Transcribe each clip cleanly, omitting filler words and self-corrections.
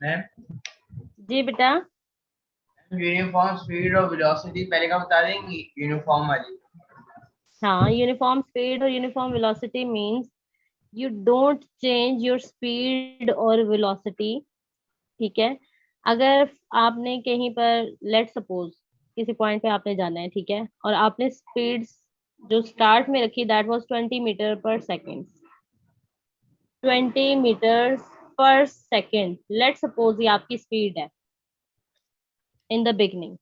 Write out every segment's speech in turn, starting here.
Ma'am जी बेटा। Uniform speed और velocity पहले का बता देंगी, यूनिफॉर्म वाली। हाँ, यूनिफॉर्म स्पीड और uniform velocity means you don't change your speed और वेलोसिटी। ठीक है। अगर आपने कहीं पर लेट सपोज किसी पॉइंट पे आपने जाना है, ठीक है, और आपने स्पीड जो स्टार्ट में रखी दैट वाज 20 मीटर पर सेकेंड। 20 मीटर पर सेकेंड, लेट सपोज ये आपकी स्पीड है in the beginning.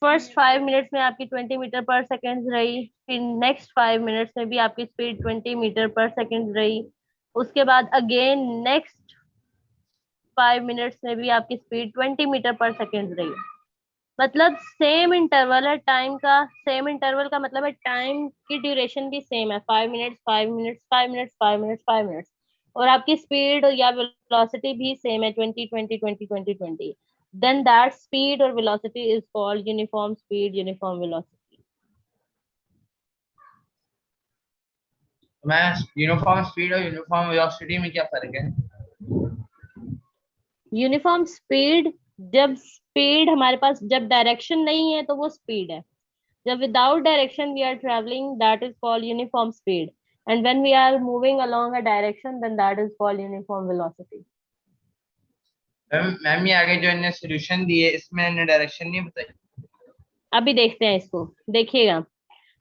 First 5 minutes में आपकी 20 मीटर पर सेकेंड रही, फिर नेक्स्ट 5 मिनट्स में भी आपकी स्पीड 20 मीटर पर सेकेंड रही। उसके बाद अगेन नेक्स्ट 5 मिनट्स में भी आपकी स्पीड 20 मीटर पर सेकेंड रही। मतलब सेम इंटरवल है टाइम का। सेम इंटरवल का मतलब है टाइम की ड्यूरेशन भी सेम है, 5 minutes 5 minutes 5 minutes 5 minutes 5 minutes. और आपकी स्पीड या वेलोसिटी भी सेम है, 20 20 20 20 20। देन दैट स्पीड और velocity is called uniform speed, uniform velocity. मैं यूनिफॉर्म स्पीड और यूनिफॉर्म वेलोसिटी में क्या फर्क है? यूनिफॉर्म स्पीड, जब स्पीड हमारे पास, जब डायरेक्शन नहीं है तो वो स्पीड है। जब without direction we are traveling, that is called uniform speed. And when we are moving along a direction, then that is called uniform velocity. Ma'am ये आगे जो इन्हें सोल्यूशन दिए इसमें इन्हें डायरेक्शन नहीं बताई। अभी देखते हैं इसको, देखिएगा।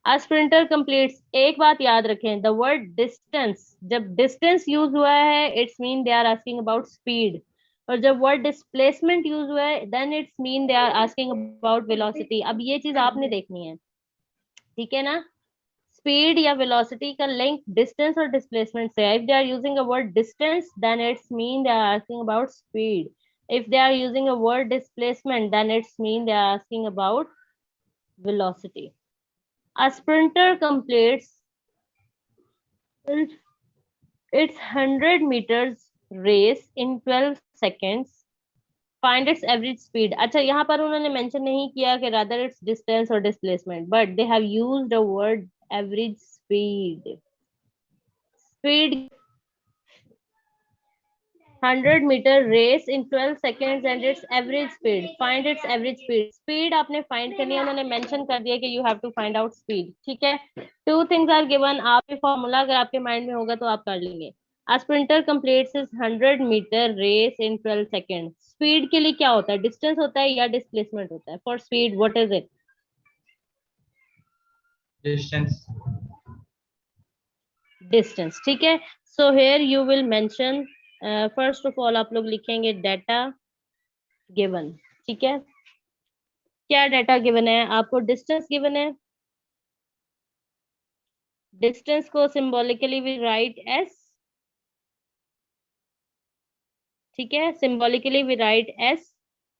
A sprinter completes, एक बात याद रखें, the word distance, जब distance यूज हुआ है it's mean they are asking about speed. और जब वर्ड डिस्प्लेसमेंट यूज हुआ है then it's mean they are asking about velocity. अब ये चीज आपने देखनी है, ठीक है ना। स्पीड या वेलोसिटी का लिंक डिस्टेंस और डिस्प्लेसमेंट से है। If they are using a word distance then it's mean they are asking about speed. If they are using a word displacement then it's mean they are asking about velocity. A sprinter completes its 100 meters race in 12 seconds. Find its average speed. अच्छा, यहाँ पर उन्होंने mention नहीं किया कि rather it's distance or displacement, but they have used a word average speed. Speed 100 meter race in 12 seconds and its average speed, find its average speed. Speed आपने find करनी है, उन्होंने मेंशन कर दिया कि you have to find out speed. ठीक है। Two things are given, आप ये फॉर्मूला अगर आपके माइंड में होगा तो आप कर लेंगे। A sprinter completes his 100 meter race in 12 second. Speed के लिए क्या होता है, डिस्टेंस होता है या डिस्प्लेसमेंट होता है? For speed what is it? Distance. Distance, ठीक है। So here you will mention, first of all आप लोग लिखेंगे डाटा गिवन। ठीक है। क्या डाटा गिवन है आपको? डिस्टेंस गिवन है। डिस्टेंस को सिंबॉलिकली वी राइट एस। ठीक है, symbolically we write S,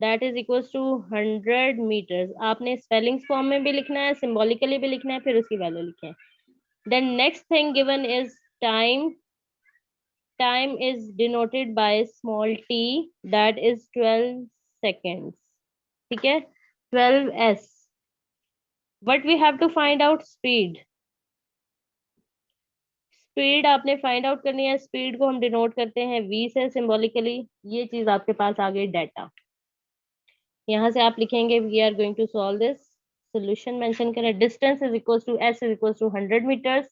that is equals to 100 meters. आपने स्पेलिंग्स फॉर्म में भी लिखना है, सिंबॉलिकली भी लिखना है, फिर उसकी वैल्यू लिखें। Then next thing given is time. Time is denoted by small T, that is 12 seconds. ठीक है, 12 s। But we have to find out speed. Speed आपने फाइंड आउट करनी है, स्पीड को हम डिनोट करते हैं वी से सिंबॉलिकली। ये चीज आपके पास आ गई डाटा। यहाँ से आप लिखेंगे we are going to solve this. Solution mention करें, distance is equal to S is equal to 100 metres,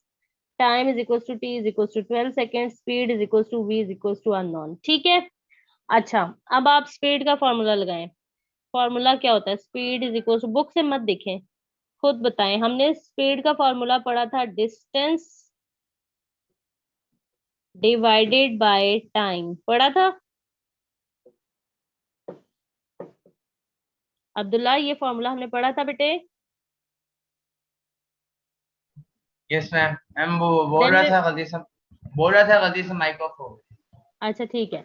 time is equal to T is equal to 12 second, speed is equal to V is equal to unknown. ठीक है। अच्छा, अब आप speed का formula लगाएं। Formula क्या होता है? Speed is equal to, book से मत देखें, खुद बताएं। हमने स्पीड का फॉर्मूला पढ़ा था, डिस्टेंस डिवाइडेड बाय टाइम, पढ़ा था अब्दुल्ला, ये फॉर्मूला हमने पढ़ा था बेटे। Yes ma'am. मैम वो देन बोल रहा था गलती से माइक्रोफोन। अच्छा ठीक है।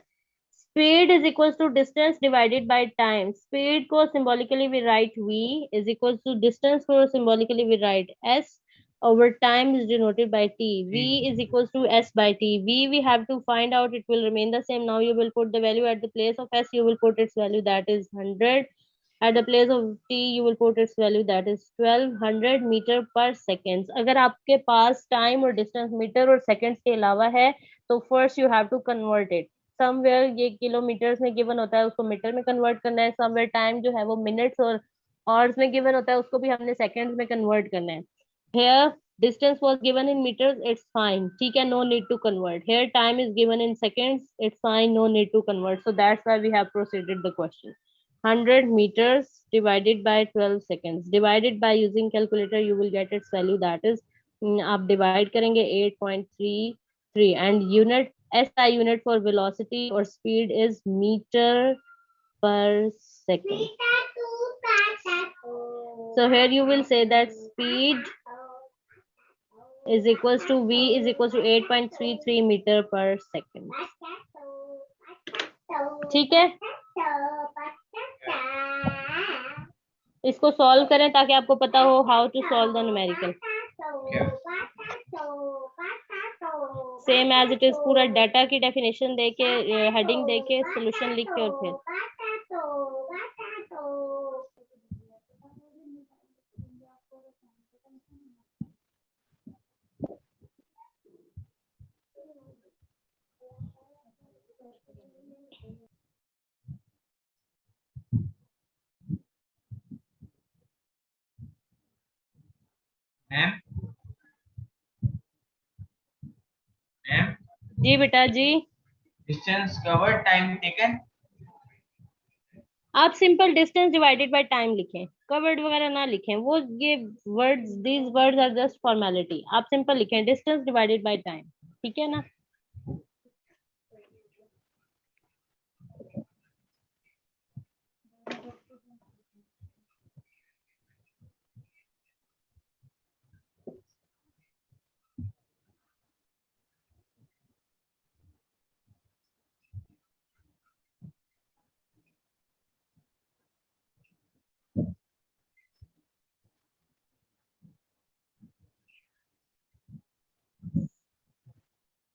Speed is equal to distance divided by time. Speed को symbolically we write v is equal to distance को symbolically we write s over time is denoted by t. V is equals to s by t. V we have to find out, it will remain the same. Now you will put the value at the place of s, you will put its value, that is 100. At the place of t you will put its value, that is 1200 meter पर second. अगर आपके पास time और distance meter और seconds के अलावा है तो first you have to convert it. Somewhere ये किलोमीटर्स में गिवन होता है, उसको मीटर में कन्वर्ट करना है। समवेयर टाइम जो है वो मिनट्स और आवर्स में गिवन होता है, उसको भी हमने सेकंड्स में कन्वर्ट करना है। Here distance was given in meters, it's fine, ठीक है, no need to convert. Here time is given in seconds, it's fine, no need to convert. So that's why we have proceeded the question. 100 meters divided by 12 seconds, divided by using calculator you will get its value, that is आप divide करेंगे 8.33 and unit SI unit for velocity or speed is meter per second. So here you will say that speed is equals to V is equals to 8.33 meter per second. ठीक है, इसको solve करें ताकि आपको पता हो how to solve the numerical. Same as it is, पूरा data की डेफिनेशन देके हेडिंग देके सॉल्यूशन लिख के और फिर जी बेटा जी। Distance covered, time taken. आप simple distance divided by time लिखें, कवर्ड वगैरह ना लिखें, वो ये words, these words are just formality. आप सिंपल लिखें डिस्टेंस डिवाइडेड बाय टाइम, ठीक है ना।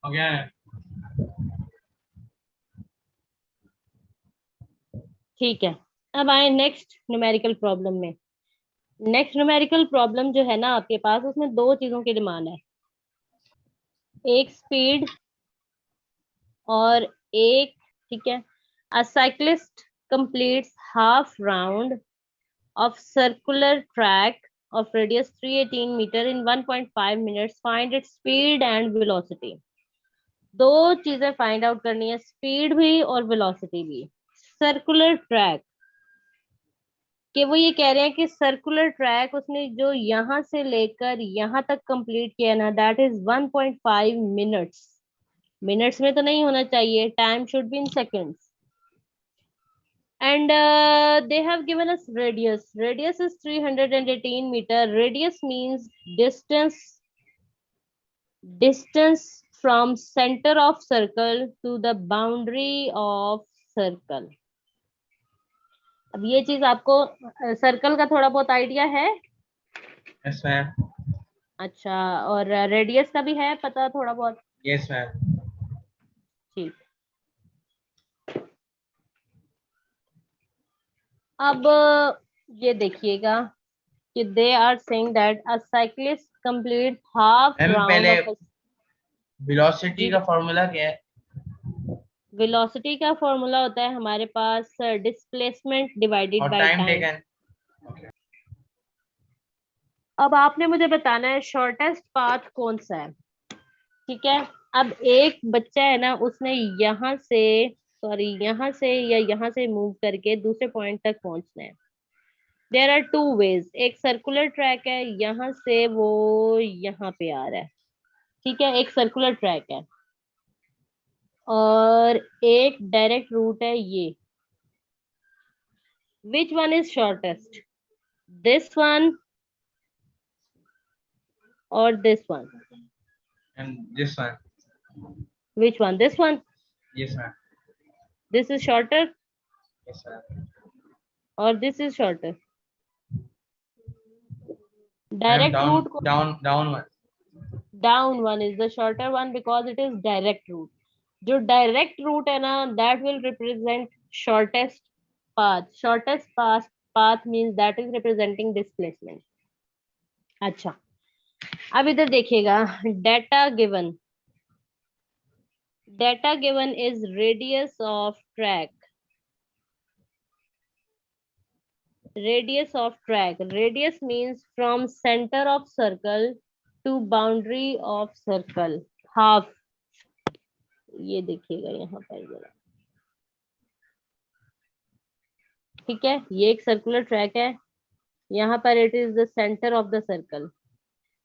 हो गया। ठीक है, अब आए नेक्स्ट न्यूमेरिकल प्रॉब्लम में। नेक्स्ट न्यूमेरिकल प्रॉब्लम जो है ना आपके पास, उसमें दो चीजों की डिमांड है, एक स्पीड और एक, ठीक है, अ cyclist completes half round of circular track of radius 318 meter in 1.5 minutes, find its speed and velocity। दो चीजें फाइंड आउट करनी है, स्पीड भी और वेलोसिटी भी। सर्कुलर ट्रैक, कि वो ये कह रहे हैं कि सर्कुलर ट्रैक उसने जो यहां से लेकर यहां तक कंप्लीट किया ना, दैट इज 1.5 मिनट्स। मिनट्स में तो नहीं होना चाहिए, time should be in seconds. And they have given us radius. Radius is 318 meter. Radius means distance from center of circle to the boundary of circle। अब ये चीज आपको सर्कल का थोड़ा बहुत आइडिया है? Yes ma'am. अच्छा, और रेडियस का भी है पता थोड़ा बहुत? Yes ma'am. ठीक, अब ये देखिएगा कि they are saying that a cyclist complete half ma'am round पहले ऑफ। वेलोसिटी जी, का फॉर्मूला क्या है? वेलोसिटी का फॉर्मूला होता है हमारे पास डिस्प्लेसमेंट डिवाइडेड और बाय टाइम टाइम। टेकन। अब आपने मुझे बताना है शॉर्टेस्ट पाथ कौन सा है, ठीक है। अब एक बच्चा है ना, उसने यहाँ से, सॉरी यहाँ से या यहाँ से मूव करके दूसरे पॉइंट तक पहुंचना है। देयर आर टू वेज, एक सर्कुलर ट्रैक है, यहाँ से वो यहाँ पे आ रहा है, ठीक है, एक सर्कुलर ट्रैक है, और एक डायरेक्ट रूट है ये। Which one is shortest, this one or this one? And this one. Which one? This one? Yes ma'am. This is shorter Yes ma'am. or this is shorter? Ma'am, Direct route down one. down one is the shorter one because it is direct route. जो direct route है ना, that will represent shortest path. Shortest path means that is representing displacement। अच्छा, अब इधर देखिएगा, data given, Data given is radius of track. Radius of track. Radius means from center of circle to boundary of circle. Half. ये देखिएगा यहाँ पर जरा, ठीक है, ये एक सर्कुलर ट्रैक है, यहाँ पर it is the centre of the circle.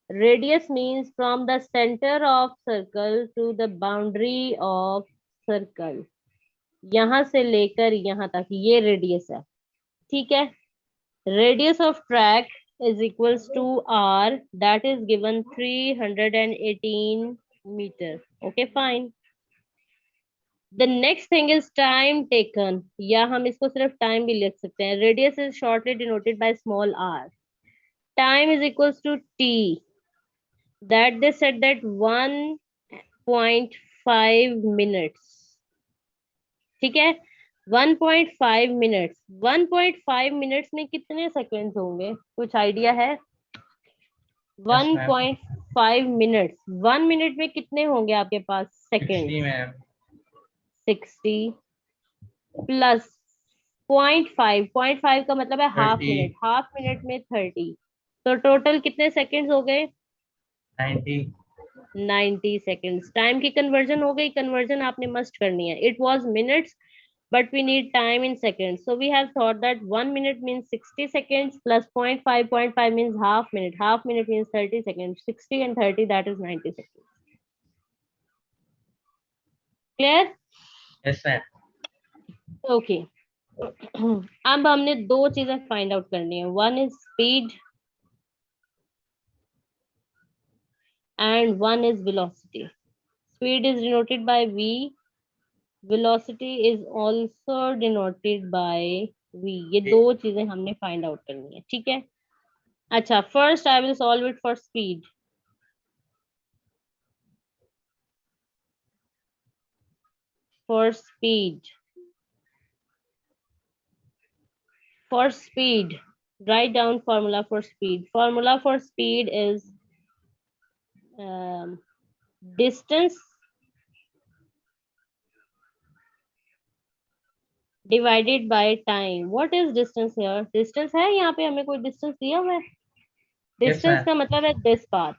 Radius means from the centre of circle to the boundary of circle. यहाँ से लेकर यहाँ तक ये रेडियस है, ठीक है. Radius of track is equals to r, that is given 318 meter. Okay, fine. The next thing is time taken, या हम इसको सिर्फ time भी लिख सकते हैं. Radius is shortly denoted by small r. Time is equals to t, that they said that 1.5 minutes. ठीक है, 1.5 मिनट्स. 1.5 मिनट्स में कितने सेकंड्स होंगे, कुछ आइडिया है? 1.5 मिनट्स, 1 मिनट में कितने होंगे आपके पास सेकंड? 60 प्लस 0.5, 0.5 का मतलब है हाफ मिनट, हाफ मिनट में 30, तो टोटल कितने सेकंड्स हो गए? 90 सेकंड्स. टाइम की कन्वर्जन हो गई, कन्वर्जन आपने मस्ट करनी है. It was minutes but we need time in seconds, so we have thought that 1 minute means 60 seconds plus 0.5, 0.5 means half minute, half minute means 30 seconds, 60 and 30, that is 90 seconds. Clear? Yes sir. Okay. अब हमने दो चीजें find out करनी है. One is speed and one is velocity. Speed is denoted by v, velocity is also denoted by v. ये दो चीजें हमने फाइंड आउट करनी है, ठीक है. अच्छा, first I will solve it for speed. For speed, write down formula for speed. Formula for speed is distance divided by time. What is distance here? Distance है यहाँ पे, हमें कोई distance दिया हुआ है? Distance का मतलब है this path.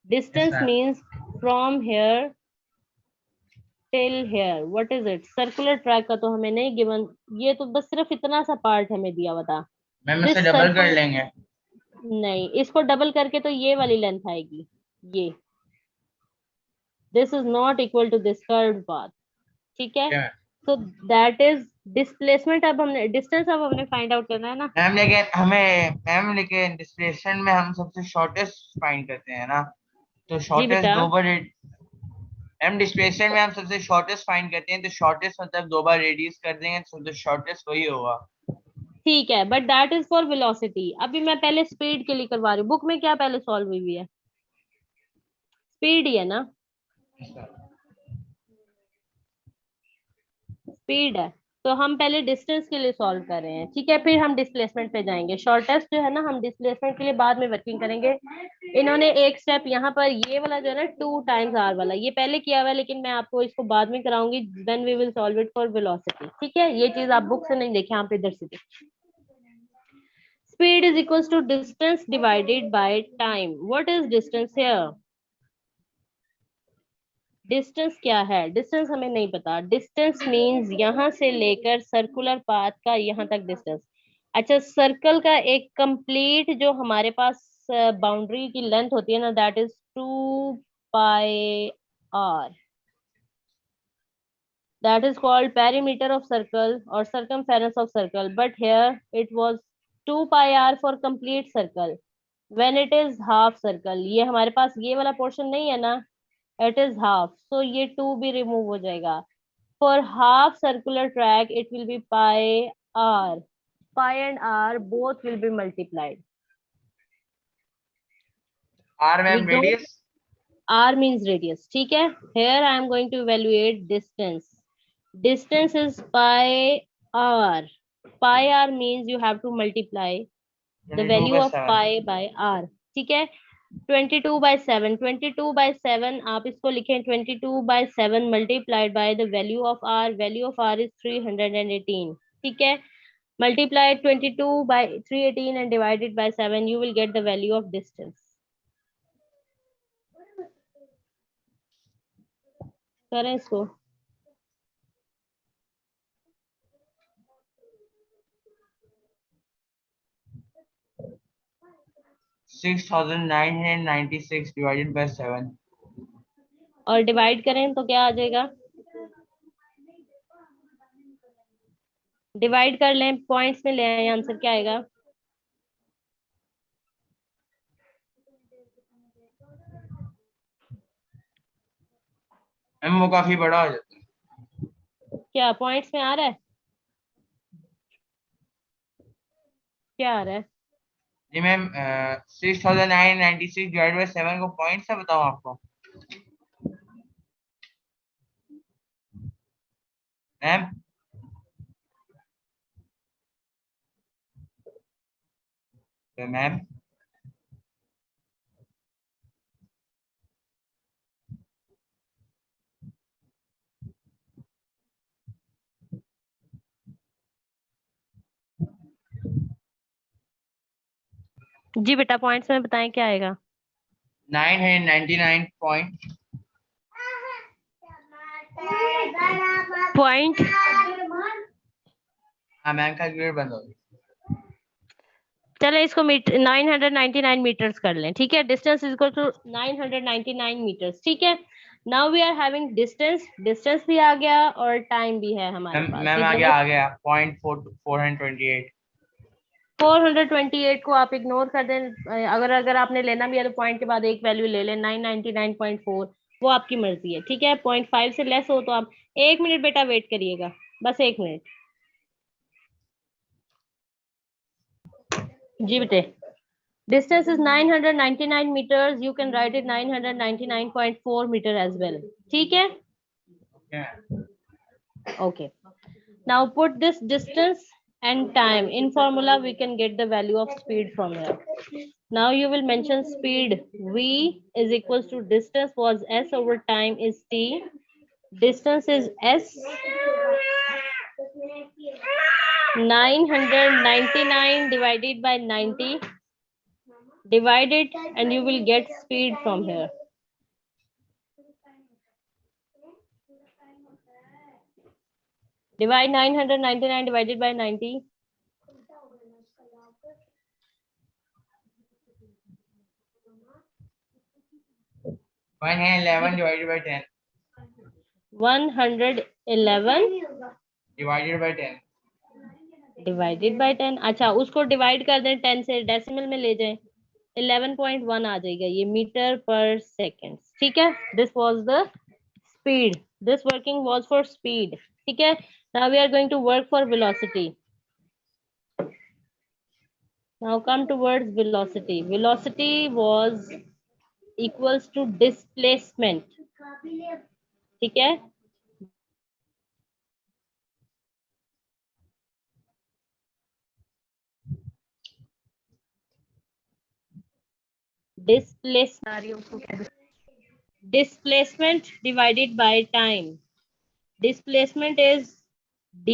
Distance means from here till here. What is it? Circular track का तो हमें नहीं given, ये तो बस सिर्फ इतना सा पार्ट हमें दिया हुआ था. मैम इसे डबल कर लेंगे. नहीं, इसको डबल करके तो ये वाली लेंथ आएगी, ये. This is not equal to this curved path. ठीक है, so that is displacement. अब हमने distance अब हमने find out करना है ना मैम, लेकिन डिस्प्लेसमेंट में हम सबसे शॉर्टेस्ट फाइंड करते हैं ना, तो शॉर्टेस्ट दो बार. मैम डिस्प्लेसमेंट में हम सबसे शॉर्टेस्ट फाइंड करते हैं, तो शॉर्टेस्ट मतलब दो बार रेडियस कर देंगे, तो शॉर्टेस्ट वही होगा. ठीक है, but that is for velocity. अभी मैं पहले स्पीड के लिए करवा रही हूँ. बुक में क्या पहले सॉल्व हुई है? स्पीड ही है ना, स्पीड है. तो हम पहले डिस्टेंस के लिए सॉल्व कर रहे हैं, ठीक है, फिर हम डिस्प्लेसमेंट पे जाएंगे. शॉर्टेस्ट जो है ना, हम डिस्प्लेसमेंट के लिए बाद में वर्किंग करेंगे. इन्होंने एक स्टेप यहाँ पर ये वाला जो है ना 2 टाइम्स आर वाला, ये पहले किया हुआ है, लेकिन मैं आपको इसको बाद में कराऊंगी. Then we will solve it for velocity. ठीक है, ये चीज आप बुक से नहीं देखे, आप इधर से देखिए. Speed is equals to distance divided by time. What is distance here? Distance क्या है? Distance हमें नहीं पता. Distance means यहाँ से लेकर circular path का यहाँ तक distance. अच्छा, सर्कल का एक कंप्लीट जो हमारे पास बाउंड्री की लेंथ होती है ना, that is 2 pi r. That is called perimeter of circle or circumference of circle. But here it was 2 pi r for complete circle. When it is half circle, ये हमारे पास ये वाला पोर्शन नहीं है ना, it is half, so ये 2 भी remove हो जाएगा. For half circular track it will be pi r. Pi and r both will be multiplied. R ma'am radius. R means radius. ठीक है, here I am going to evaluate distance. Distance is pi r. Pi r means you have to multiply the value of pi by r. ठीक है, 22/7, 22/7 आप इसको लिखें 22/7 multiplied by the value of R, value of R is 318, ठीक है। Multiply 22 by 318 and divide it by 7, you will get the value of distance. करें इसको। 6,996 divided by 7. और डिवाइड करें तो क्या आ जाएगा? डिवाइड कर लें, पॉइंट्स में ले आए, आंसर क्या आएगा? वो काफी बड़ा हो जाता है। क्या पॉइंट्स में आ रहा है? क्या आ रहा है? जी मैम, 6,996 डिवाइड बाय 7 को पॉइंट से बताऊं आपको मैम? मैम जी बेटा, पॉइंट्स में बताएं क्या आएगा? 999 पॉइंट हाँ मैम, कैलकुलेटर बंद हो गई। चले इसको 999 मीटर्स कर लें, ठीक है। Distance is equal to 999 meters, ठीक है। Now we are having distance, distance भी आ गया और टाइम भी है हमारे पास। मैम आ गया 428। 428 को आप इग्नोर कर दें। अगर आपने लेना भी है तो पॉइंट के बाद एक वैल्यू ले लें, 999.4, वो आपकी मर्जी है, ठीक है। 0.5 से लेस हो तो आप 1 मिनट बेटा वेट करिएगा, बस 1 मिनट। जी बेटे, distance is 999 meters, you can write it 999.4 meter as well, ठीक है। Okay, now put this distance and time in formula, we can get the value of speed from here. Now you will mention speed, v is equals to distance was s over time is t, distance is s, 999 divided by 90, divide it and you will get speed from here. Divide 999 divided by 90. 111 divided by 10. 111 divided by 10. Divided by 10। अच्छा, उसको divide कर दें 10 से, decimal में ले जाएं, 11.1 आ जाएगा ये मीटर पर सेकेंड, ठीक है। This was the speed, this working was for speed, ठीक है। Now we are going to work for velocity. Now come towards velocity. Velocity was equals to displacement, ठीक है। Displacement divided by time. Displacement is d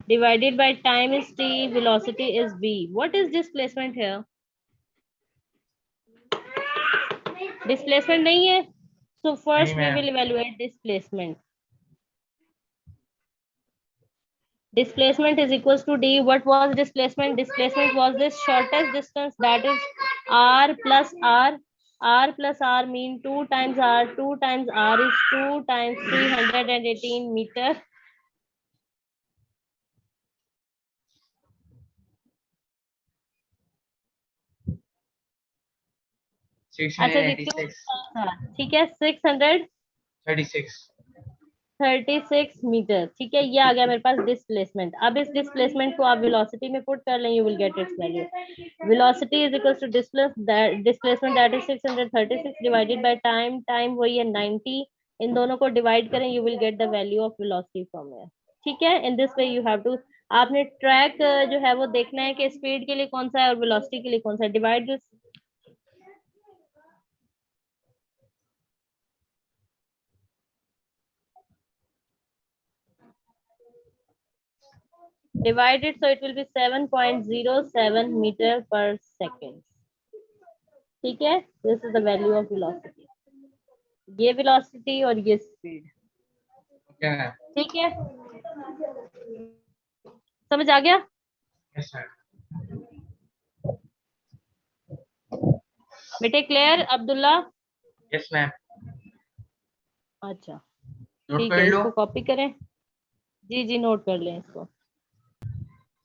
divided by time is t, velocity is v. What is displacement here? Displacement नहीं है, so first we will evaluate displacement. Displacement is equals to d. What was displacement? Displacement was this shortest distance, that is r plus r. R plus r mean 2 times r. 2 times r is 2 times 318 meter. ठीक है, 636 metre, ठीक है। ये आ गया मेरे पास displacement. अब इस displacement को आप वेलोसिटी में पुट कर लें, you will get its value. Velocity is equal to displacement that is 636 divided by time, time वही है 90, इन दोनों को डिवाइड करें, you will get the value of velocity from here, ठीक है। In this way you have to, आपने track जो है वो देखना है कि स्पीड के लिए कौन सा है और वेलोसिटी के लिए कौन सा है। Divide this divided, so it will be 7.07 meter per second. ठीक है, this is the value of velocity. ये velocity और ये speed. Okay, ma'am. ठीक है, समझ आ गया? Yes, sir. बेटे क्लियर अब्दुल्ला? Yes, ma'am. अच्छा नोट ठीक कर है, लो। इसको कॉपी करें। जी जी नोट कर लें इसको।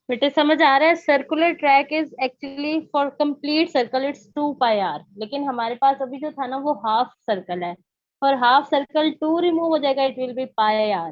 बेटे समझ आ रहा है, circular track is actually for complete circle it's 2 πr, लेकिन हमारे पास अभी जो था ना वो हाफ सर्कल है, और हाफ सर्कल 2 रिमूव हो जाएगा, it will be πr।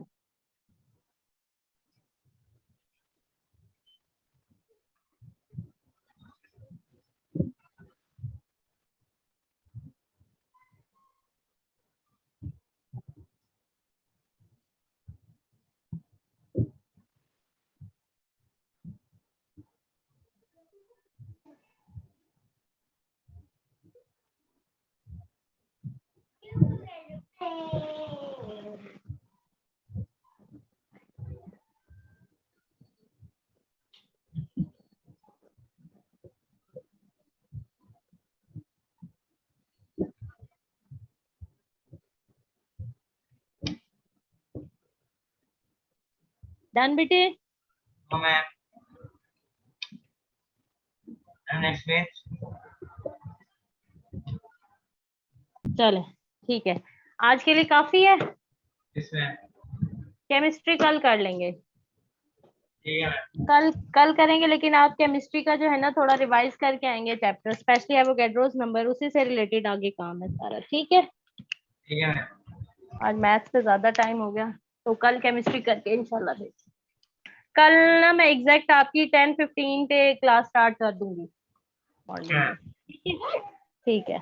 Done बेटे? No, ma'am. And next page. चले ठीक है, आज के लिए काफी है। Yes, ma'am. केमिस्ट्री कल कर लेंगे, ठीक है मैम। कल करेंगे, लेकिन आप केमिस्ट्री का जो है ना थोड़ा रिवाइज करके आएंगे चैप्टर, स्पेशली एवोगैड्रोस नंबर, उसी से रिलेटेड आगे काम है सारा। ठीक है, ठीक है मैम। आज मैथ्स पे ज्यादा टाइम हो गया, तो कल केमिस्ट्री करके इंशाल्लाह देख। कल ना मैं एग्जैक्ट आपकी 10:15 पे क्लास स्टार्ट कर दूंगी मॉर्निंग में। ठीक है।